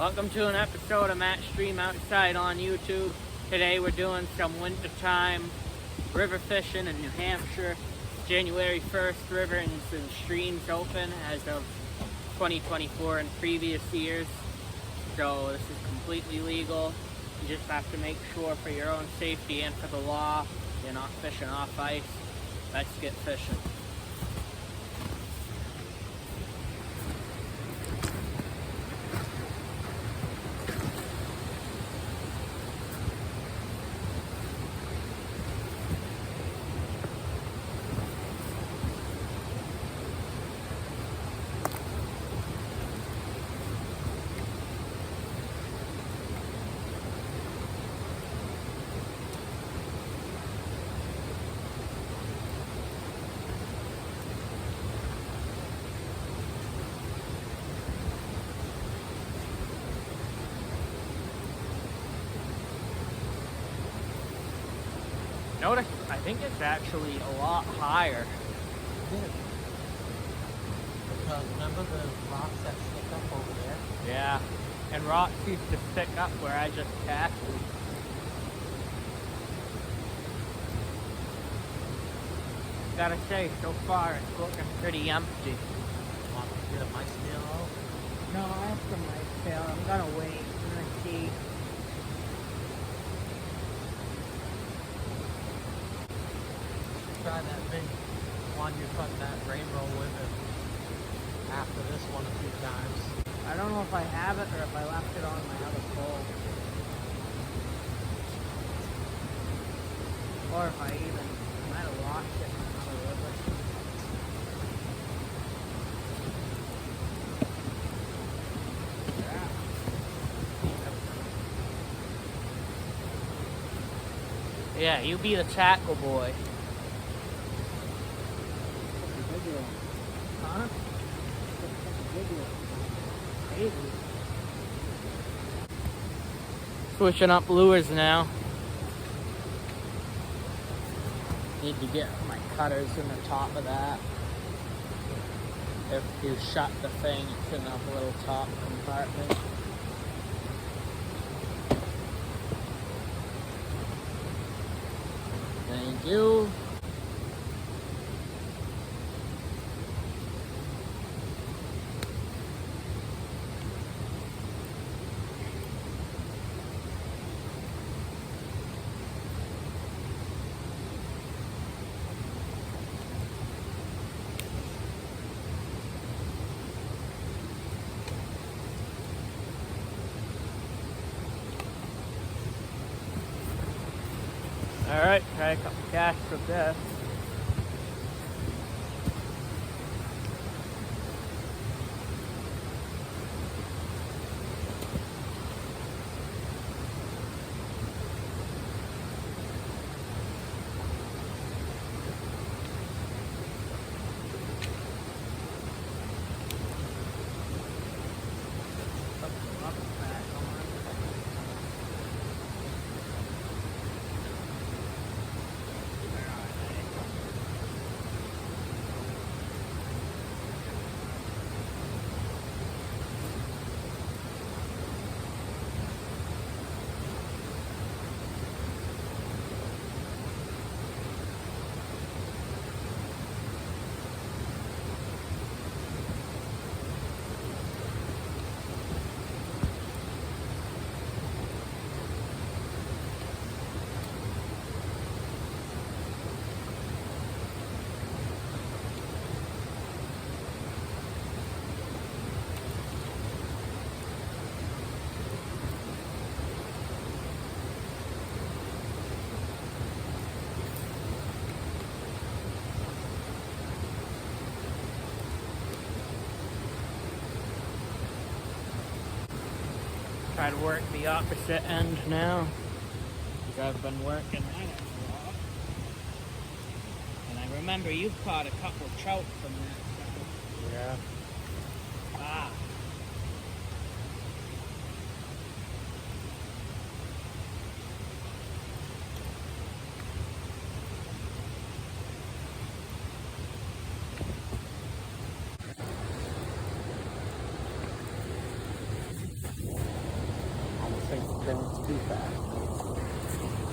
Welcome to an episode of Matt Stream Outside on YouTube. Today we're doing some wintertime river fishing in New Hampshire. January 1st, rivers and streams open as of 2024 and previous years. So this is completely legal. You just have to make sure for your own safety and for the law, you're not fishing off ice. Let's get fishing. Notice, I think it's actually a lot higher. Because remember the rocks that stick up over there? Yeah, and rocks used to stick up where I just casted. Gotta say, so far it's looking pretty empty. Want to get a mice meal out? No, I have some nice tail. I'm gonna wait. I'm gonna see. Try that big one you cut that rainbow with it after this one a few times. I don't know if I have it or if I left it on my other pole. Or if I might have lost it in another river. Yeah, you be the tackle boy. Huh? Switching up lures now. Need to get my cutters in the top of that. If you shut the thing, it's in a little top compartment. Thank you. Alright, try a couple casts with this. Try to work the opposite end now, because I've been working that end a lot. And I remember you caught a couple trout from that. Yeah. Ah.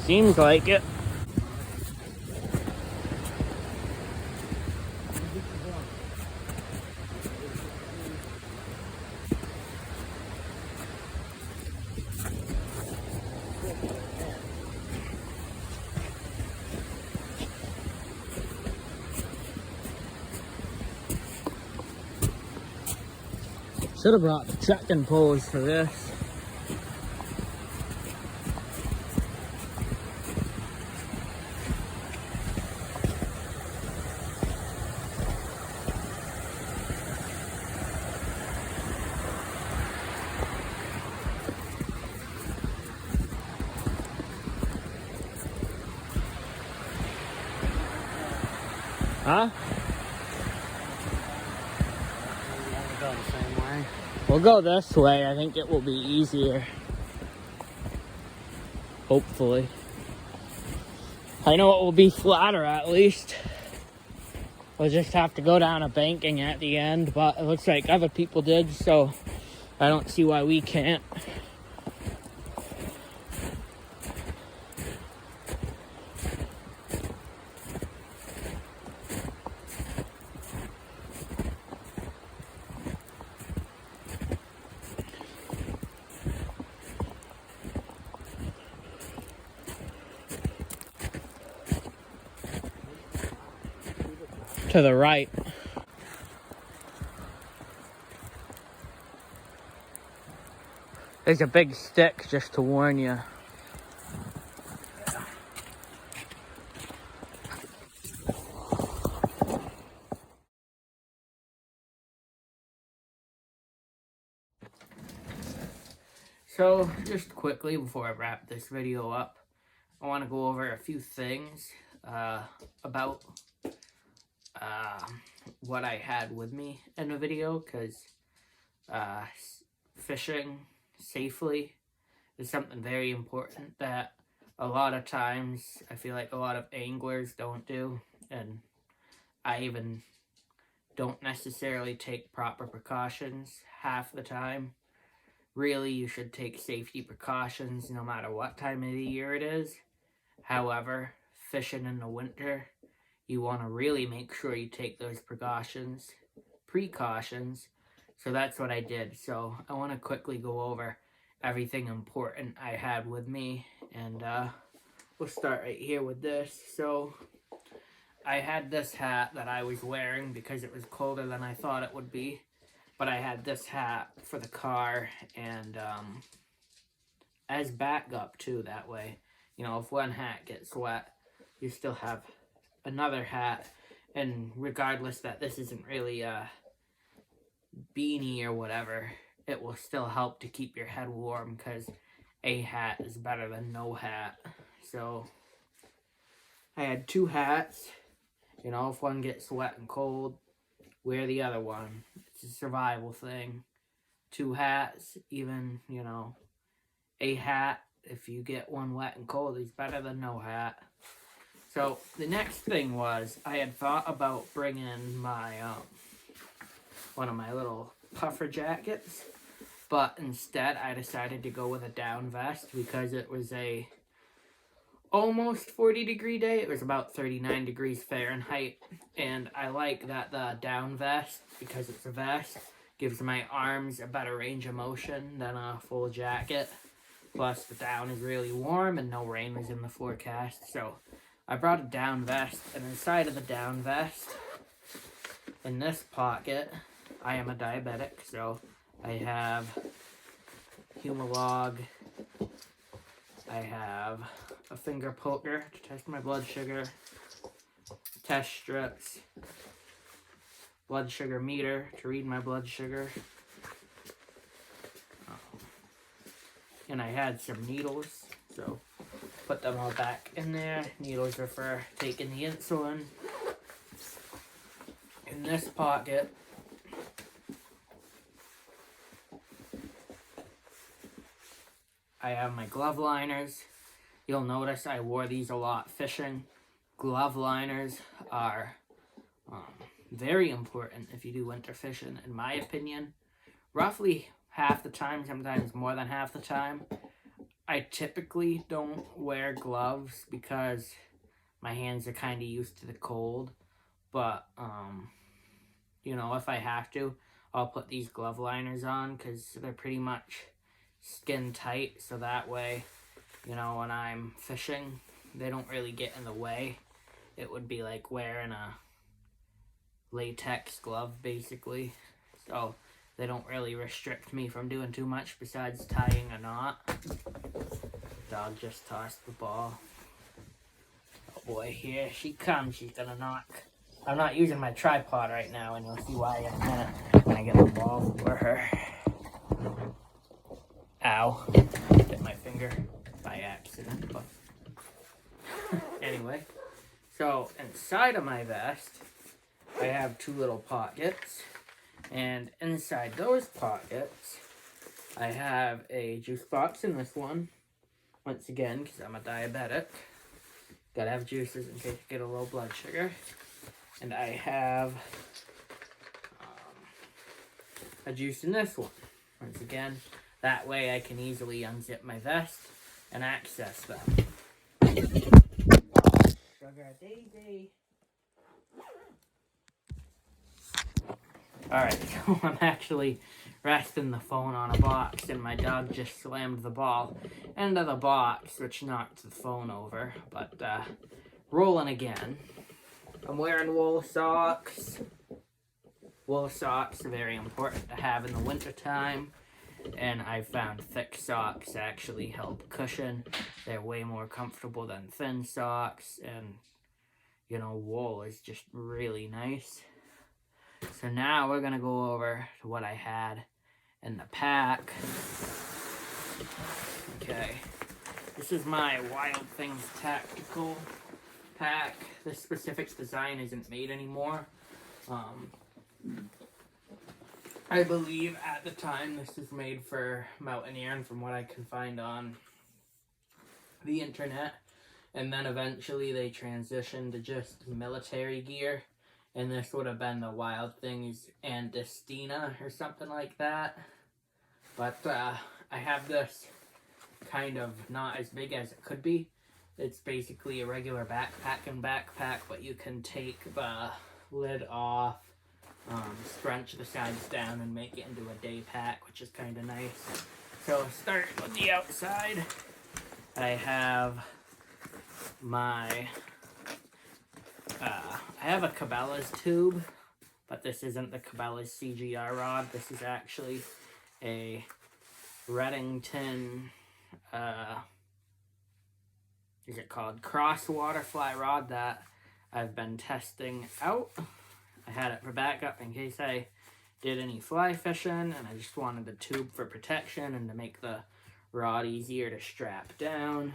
Seems like it. Should have brought the trekking poles for this. Huh? Go the same way. We'll go this way. I think it will be easier. Hopefully. I know it will be flatter at least. We'll just have to go down a banking at the end, but it looks like other people did, so I don't see why we can't. To the right. There's a big stick just to warn you. So, just quickly before I wrap this video up, I want to go over a few things about what I had with me in the video, because fishing safely is something very important that a lot of times I feel like a lot of anglers don't do, and I even don't necessarily take proper precautions half the time. Really, you should take safety precautions no matter what time of the year it is. However, fishing in the winter, you want to really make sure you take those precautions. So that's what I did. So I want to quickly go over everything important I had with me, and we'll start right here with this. So I had this hat that I was wearing because it was colder than I thought it would be, but I had this hat for the car, and as backup too, that way, you know, if one hat gets wet, you still have another hat. And regardless that this isn't really a beanie or whatever, it will still help to keep your head warm, because a hat is better than no hat. So I had two hats. You know, if one gets wet and cold, wear the other one. It's a survival thing. Two hats, even, you know, a hat, if you get one wet and cold, is better than no hat. So the next thing was, I had thought about bringing my one of my little puffer jackets, but instead I decided to go with a down vest because it was a almost 40-degree day. It was about 39 degrees Fahrenheit, and I like that the down vest, because it's a vest, gives my arms a better range of motion than a full jacket. Plus the down is really warm and no rain was in the forecast, so I brought a down vest, and inside of the down vest, in this pocket, I am a diabetic, so I have Humalog, I have a finger poker to test my blood sugar, test strips, blood sugar meter to read my blood sugar, and I had some needles, so put them all back in there. Needles are for taking the insulin. In this pocket, I have my glove liners. You'll notice I wore these a lot fishing. Glove liners are very important if you do winter fishing, in my opinion. Roughly half the time, sometimes more than half the time, I typically don't wear gloves because my hands are kind of used to the cold. But, you know, if I have to, I'll put these glove liners on because they're pretty much skin tight. So that way, you know, when I'm fishing, they don't really get in the way. It would be like wearing a latex glove, basically. So they don't really restrict me from doing too much besides tying a knot. Dog just tossed the ball. Oh boy, here she comes. She's gonna knock. I'm not using my tripod right now, and you'll see why in a minute when I get the ball for her. Ow. Hit my finger by accident, but anyway. So inside of my vest, I have two little pockets, and inside those pockets, I have a juice box in this one. Once again, because I'm a diabetic, gotta have juices in case I get a low blood sugar. And I have a juice in this one. Once again, that way I can easily unzip my vest and access them. Sugar Daisy. Alright, so I'm actually resting the phone on a box, and my dog just slammed the ball into the box, which knocked the phone over. But, rolling again. I'm wearing wool socks. Wool socks are very important to have in the wintertime. And I found thick socks actually help cushion. They're way more comfortable than thin socks. And, you know, wool is just really nice. So now we're going to go over to what I had in the pack. Okay. This is my Wild Things Tactical pack. This specific design isn't made anymore. I believe at the time this was made for mountaineering from what I can find on the internet. And then eventually they transitioned to just military gear. And this would have been the Wild Things Andestina or something like that. But I have this kind of not as big as it could be. It's basically a regular backpack, but you can take the lid off, scrunch the sides down, and make it into a day pack, which is kind of nice. So starting with the outside, I have my, I have a Cabela's tube, but this isn't the Cabela's CGR rod. This is actually a Redington, is it called Cross Waterfly rod that I've been testing out. I had it for backup in case I did any fly fishing, and I just wanted the tube for protection and to make the rod easier to strap down.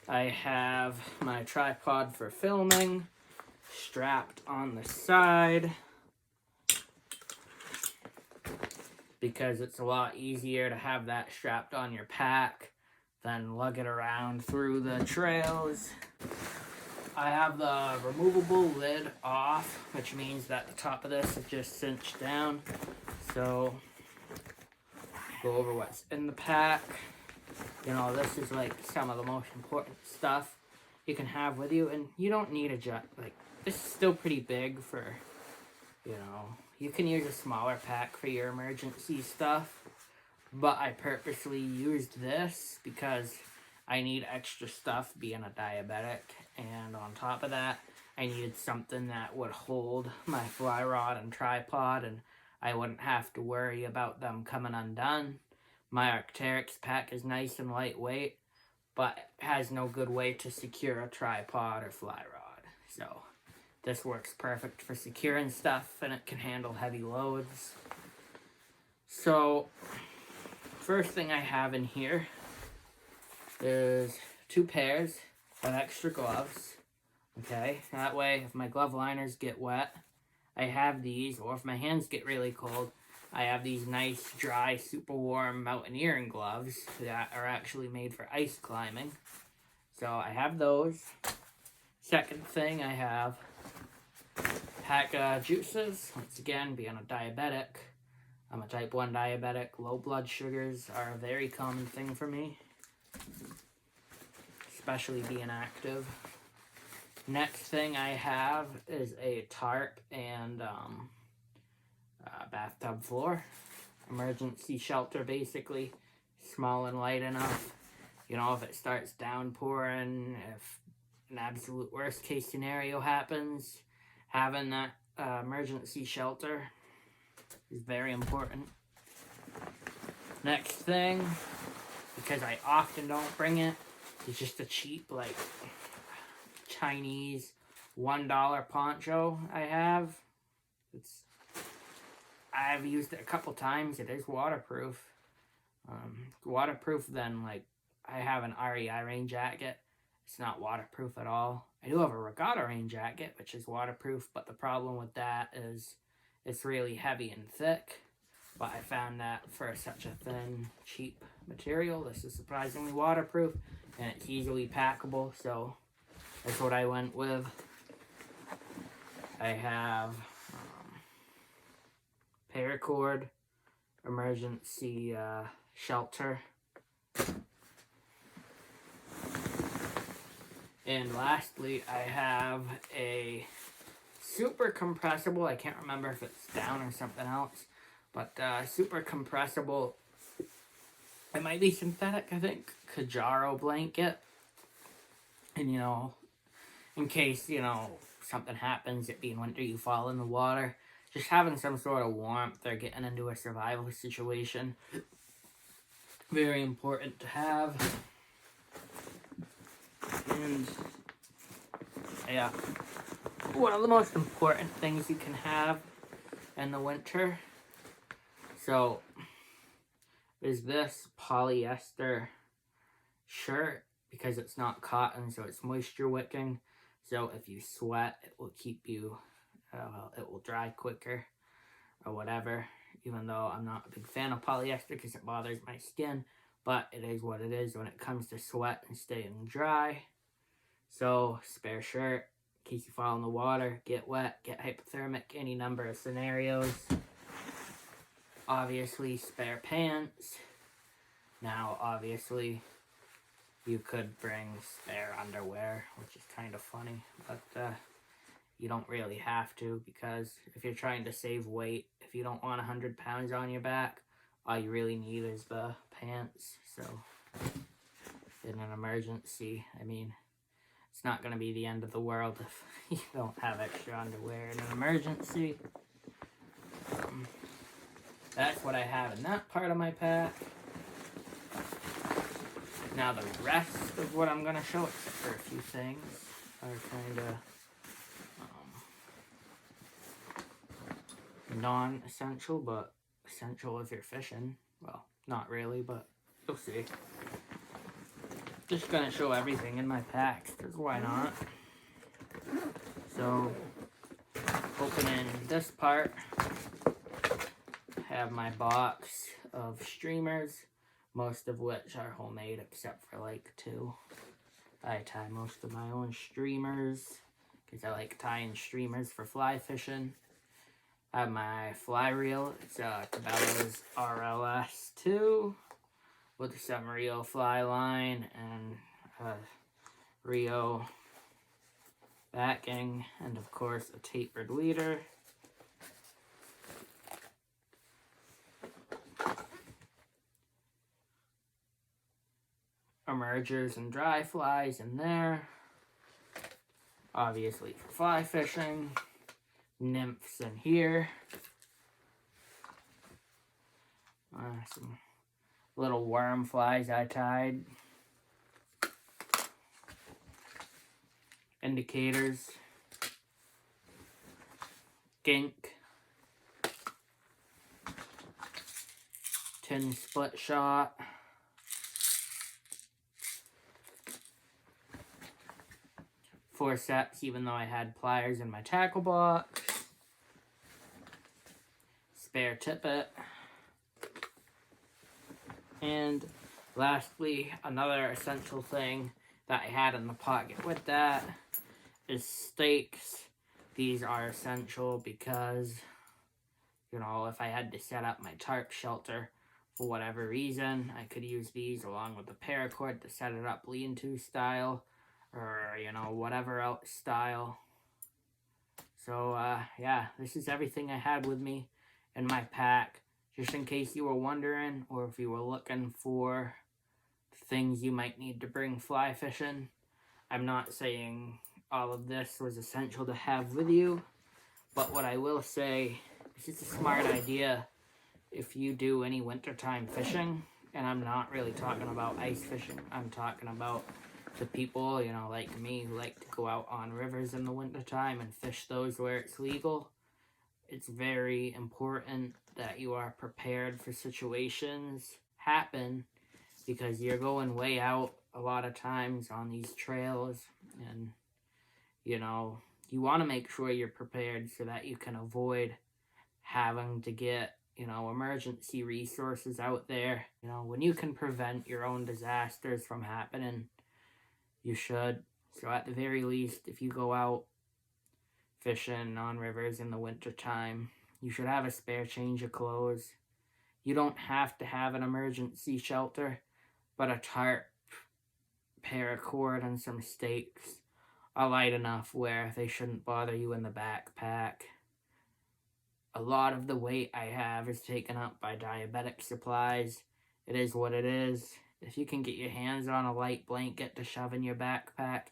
I have my tripod for filming strapped on the side because it's a lot easier to have that strapped on your pack than lug it around through the trails. I have the removable lid off, which means that the top of this is just cinched down. So, go over what's in the pack. You know, this is like some of the most important stuff you can have with you, and you don't need a jet. Like, this is still pretty big for, you know, you can use a smaller pack for your emergency stuff, but I purposely used this because I need extra stuff being a diabetic, and on top of that, I needed something that would hold my fly rod and tripod, and I wouldn't have to worry about them coming undone. My Arc'teryx pack is nice and lightweight, but has no good way to secure a tripod or fly rod. So this works perfect for securing stuff, and it can handle heavy loads. So first thing I have in here is 2 pairs of extra gloves. Okay, that way if my glove liners get wet, I have these, or if my hands get really cold, I have these nice, dry, super warm mountaineering gloves that are actually made for ice climbing. So I have those. Second thing, I have a pack of juices. Once again, being a diabetic, I'm a type 1 diabetic. Low blood sugars are a very common thing for me, especially being active. Next thing I have is a tarp and bathtub floor. Emergency shelter, basically. Small and light enough. You know, if it starts downpouring, if an absolute worst case scenario happens, having that emergency shelter is very important. Next thing, because I often don't bring it, is just a cheap, like, Chinese $1 poncho I have. I've used it a couple times. It is waterproof. Waterproof than, like, I have an REI rain jacket. It's not waterproof at all. I do have a regatta rain jacket, which is waterproof, but the problem with that is it's really heavy and thick. But I found that for such a thin, cheap material, this is surprisingly waterproof, and it's easily packable, so that's what I went with. I have paracord, emergency shelter, and lastly, I have a super compressible, I can't remember if it's down or something else, but super compressible, it might be synthetic, I think, Kajaro blanket, and, you know, in case, you know, something happens, it being winter, you fall in the water, just having some sort of warmth or getting into a survival situation, very important to have. And yeah, one of the most important things you can have in the winter, so, is this polyester shirt, because it's not cotton, so it's moisture wicking. So if you sweat, it will keep you, it will dry quicker or whatever. Even though I'm not a big fan of polyester because it bothers my skin, but it is what it is when it comes to sweat and staying dry. So spare shirt, in case you fall in the water, get wet, get hypothermic, any number of scenarios. Obviously spare pants. Now obviously you could bring spare underwear, which is kind of funny, but you don't really have to, because if you're trying to save weight, if you don't want 100 pounds on your back, all you really need is the pants. So in an emergency, I mean, it's not going to be the end of the world if you don't have extra underwear in an emergency. That's what I have in that part of my pack. Now the rest of what I'm going to show, except for a few things, are kind of non-essential, but essential if you're fishing. Well, not really, but you'll see. Just going to show everything in my packs, because why not? So, opening this part, I have my box of streamers, most of which are homemade except for like 2. I tie most of my own streamers because I like tying streamers for fly fishing. I have my fly reel. It's a Cabela's RLS2 with some Rio fly line and Rio backing, and of course a tapered leader. Emergers and dry flies in there, obviously for fly fishing. Nymphs in here, some little worm flies I tied, indicators, gink, tin split shot, forceps, even though I had pliers in my tackle box, spare tippet, and lastly, another essential thing that I had in the pocket with that is stakes. These are essential because You know, if I had to set up my tarp shelter for whatever reason, I could use these along with the paracord to set it up lean-to style, or, you know, whatever else style. So, yeah, this is everything I had with me in my pack, just in case you were wondering, or if you were looking for things you might need to bring fly fishing. I'm not saying all of this was essential to have with you, but what I will say, this is a smart idea if you do any wintertime fishing, and I'm not really talking about ice fishing, I'm talking about the people, you know, like me, who like to go out on rivers in the wintertime and fish those where it's legal. It's very important that you are prepared for situations happen, because you're going way out a lot of times on these trails, and, you know, you want to make sure you're prepared so that you can avoid having to get, you know, emergency resources out there. You know, when you can prevent your own disasters from happening, you should. So at the very least, if you go out fishing on rivers in the wintertime, you should have a spare change of clothes. You don't have to have an emergency shelter, but a tarp, paracord, and some stakes are light enough where they shouldn't bother you in the backpack. A lot of the weight I have is taken up by diabetic supplies. It is what it is. If you can get your hands on a light blanket to shove in your backpack,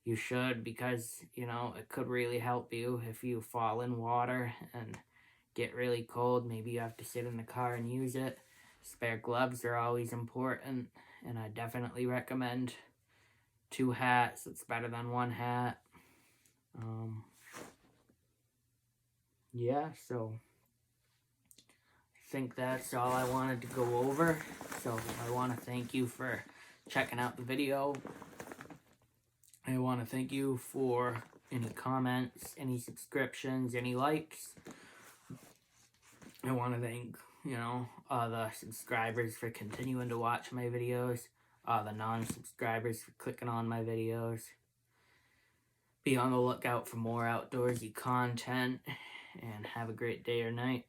you should, because, you know, it could really help you if you fall in water and get really cold. Maybe you have to sit in the car and use it. Spare gloves are always important, and I definitely recommend 2 hats. It's better than 1 hat. Yeah, so I think that's all I wanted to go over. So I want to thank you for checking out the video. I want to thank you for any comments, any subscriptions, any likes. I want to thank, you know, all the subscribers for continuing to watch my videos, all the non-subscribers for clicking on my videos. Be on the lookout for more outdoorsy content, and have a great day or night.